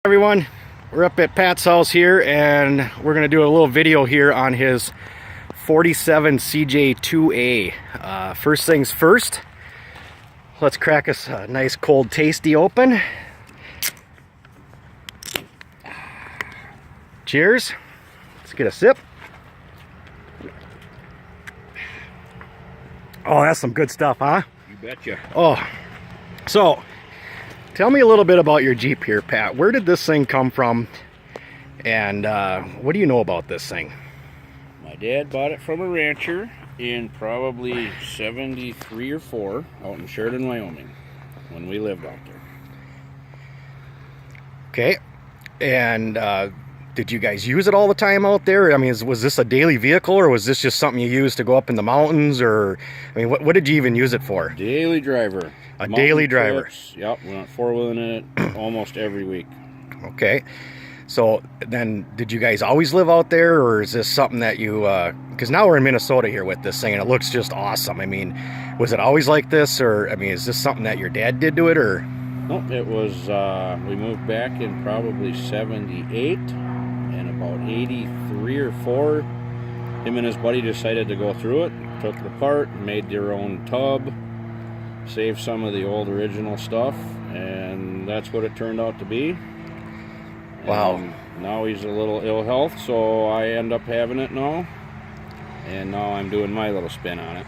Everyone, we're up at Pat's house here and we're going to do a little video here on his 47 CJ2A. First things first, let's crack us a nice cold tasty open. Cheers. Let's get a sip. Oh, that's some good stuff, huh? You betcha. Oh, so tell me a little bit about your Jeep here, Pat. Where did this thing come from? And what do you know about this thing? My dad bought it from a rancher in probably 73 or 4 out in Sheridan, Wyoming, when we lived out there. Okay. And did you guys use it all the time out there? I mean, was this a daily vehicle, or was this just something you used to go up in the mountains? Or, I mean, what did you even use it for? Daily driver. A daily driver. Trips. Yep, we went four-wheeling in it almost every week. Okay. So then, did you guys always live out there, or is this something that you, because now we're in Minnesota here with this thing, and it looks just awesome. I mean, was it always like this, or, I mean, is this something that your dad did to it, or? Nope, it was, we moved back in probably 78, and about 83 or 4, him and his buddy decided to go through it, took it apart, made their own tub, saved some of the old original stuff, and that's what it turned out to be. Wow. And now he's a little ill health, so I end up having it now, and now I'm doing my little spin on it.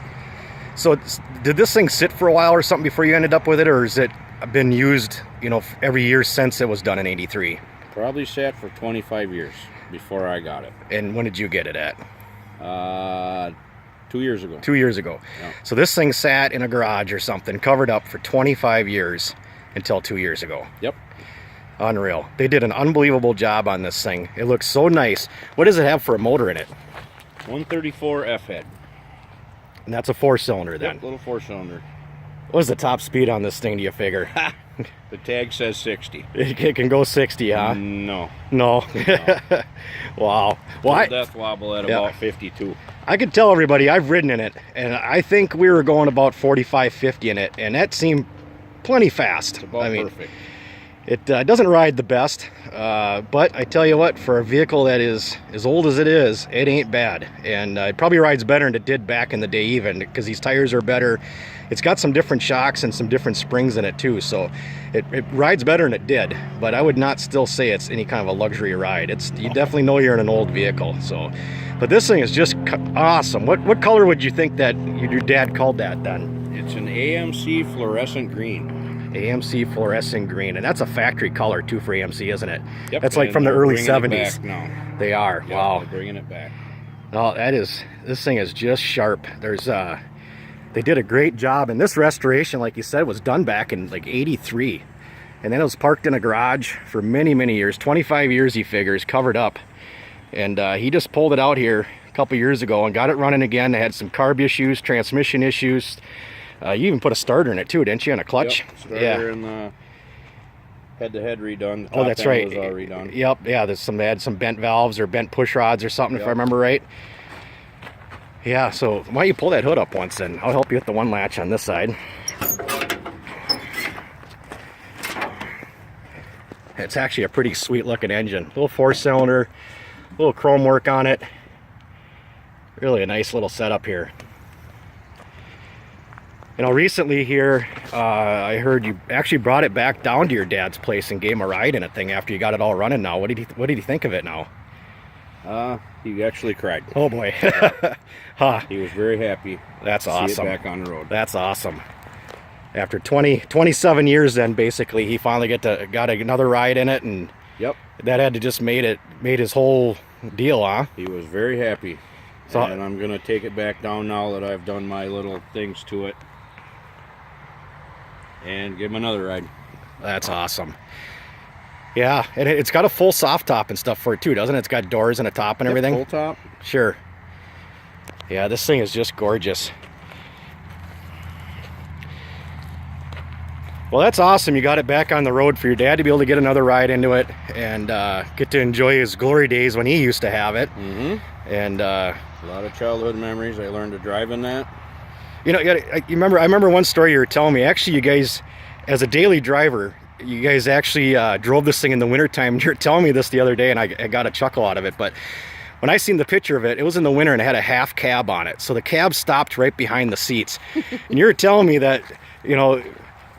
So did this thing sit for a while or something before you ended up with it, or has it been used, you know, every year since it was done in 83? Probably sat for 25 years before I got it. And when did you get it at? 2 years ago. 2 years ago. Yeah. So this thing sat in a garage or something, covered up for 25 years until 2 years ago. Yep. Unreal. They did an unbelievable job on this thing. It looks so nice. What does it have for a motor in it? 134 F-head. And that's a 4-cylinder then. Yep, little 4-cylinder. What is the top speed on this thing, do you figure? The tag says 60. It can go 60, huh? No. No. Wow. Well, Death wobble at about 52. I could tell everybody I've ridden in it, and I think we were going about 45, 50 in it, and that seemed plenty fast. It's about perfect. It doesn't ride the best, but I tell you what, for a vehicle that is as old as it is, it ain't bad. And it probably rides better than it did back in the day even, because these tires are better. It's got some different shocks and some different springs in it too, so it rides better than it did. But I would not still say it's any kind of a luxury ride. You definitely know you're in an old vehicle. So, but this thing is just awesome. What color would you think that your dad called that then? It's an AMC fluorescent green. AMC fluorescent green, and that's a factory color too for AMC, isn't it? Yep. That's like from the early 70s. Back now. They are. Yep, wow. they're bringing it back. Oh, this thing is just sharp. They did a great job, and this restoration, like you said, was done back in like 83, and then it was parked in a garage for many, many years. 25 years, he figures, covered up, and he just pulled it out here a couple years ago and got it running again. They had some carb issues, transmission issues. You even put a starter in it too, didn't you, and a clutch? Yep, starter and the head-to-head redone. The top oh, that's right. was all redone. Yep, yeah. They had some bent valves or bent push rods or something, if I remember right. Yeah. So why don't you pull that hood up once, and I'll help you with the one latch on this side. It's actually a pretty sweet-looking engine. Little 4-cylinder, little chrome work on it. Really a nice little setup here. You know, recently here, I heard you actually brought it back down to your dad's place and gave him a ride in a thing after you got it all running now. What did he think of it now? He actually cried. Oh boy. Huh. He was very happy. That's to awesome. See it back on the road. That's awesome. After 27 years then, basically, he finally got another ride in it, and yep, that had to just made his whole deal, huh? He was very happy. So, and I'm going to take it back down now that I've done my little things to it, and give him another ride. That's awesome. Yeah, and it's got a full soft top and stuff for it too, doesn't it? It's got doors and a top and everything. Full top. Sure. Yeah, this thing is just gorgeous. Well, that's awesome. You got it back on the road for your dad to be able to get another ride into it and get to enjoy his glory days when he used to have it. Mm-hmm. And a lot of childhood memories. I learned to drive in that. You know, I remember one story you were telling me. Actually, you guys, as a daily driver, you guys actually drove this thing in the wintertime. You're telling me this the other day, and I got a chuckle out of it. But when I seen the picture of it, it was in the winter and it had a half cab on it. So the cab stopped right behind the seats. And you're telling me that, you know,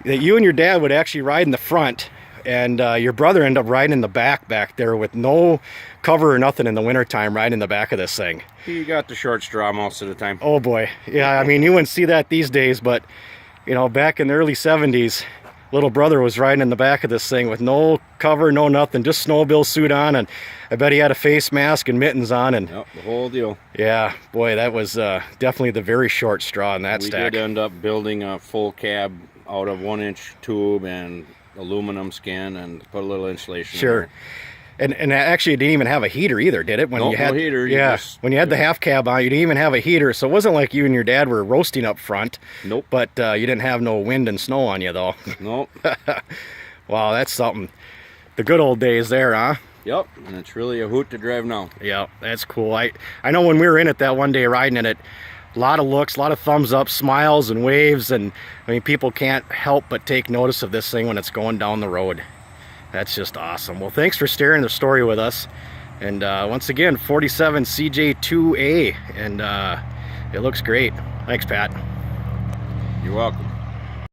that you and your dad would actually ride in the front, and your brother ended up riding in the back there with no cover or nothing in the wintertime, riding in the back of this thing. He got the short straw most of the time. Oh boy. Yeah, I mean, you wouldn't see that these days, but, you know, back in the early 70s, little brother was riding in the back of this thing with no cover, no nothing, just snowmobile suit on, and I bet he had a face mask and mittens on, and Yep, the whole deal. yeah, boy, that was definitely the very short straw in that stack. We did end up building a full cab out of 1-inch tube and aluminum skin and put a little insulation Sure. And actually, it didn't even have a heater either, did it? When Nope, you had no heater. Yeah, when you had the half cab on, you didn't even have a heater, so it wasn't like you and your dad were roasting up front. Nope. But you didn't have no wind and snow on you, though. Nope. Wow, that's something. The good old days there, huh? Yep, and it's really a hoot to drive now. Yeah, that's cool. I know when we were in it that one day riding in it, a lot of looks, a lot of thumbs up, smiles and waves, and I mean, people can't help but take notice of this thing when it's going down the road. That's just awesome. Well, thanks for sharing the story with us. And once again, 47 CJ2A, and it looks great. Thanks, Pat. You're welcome.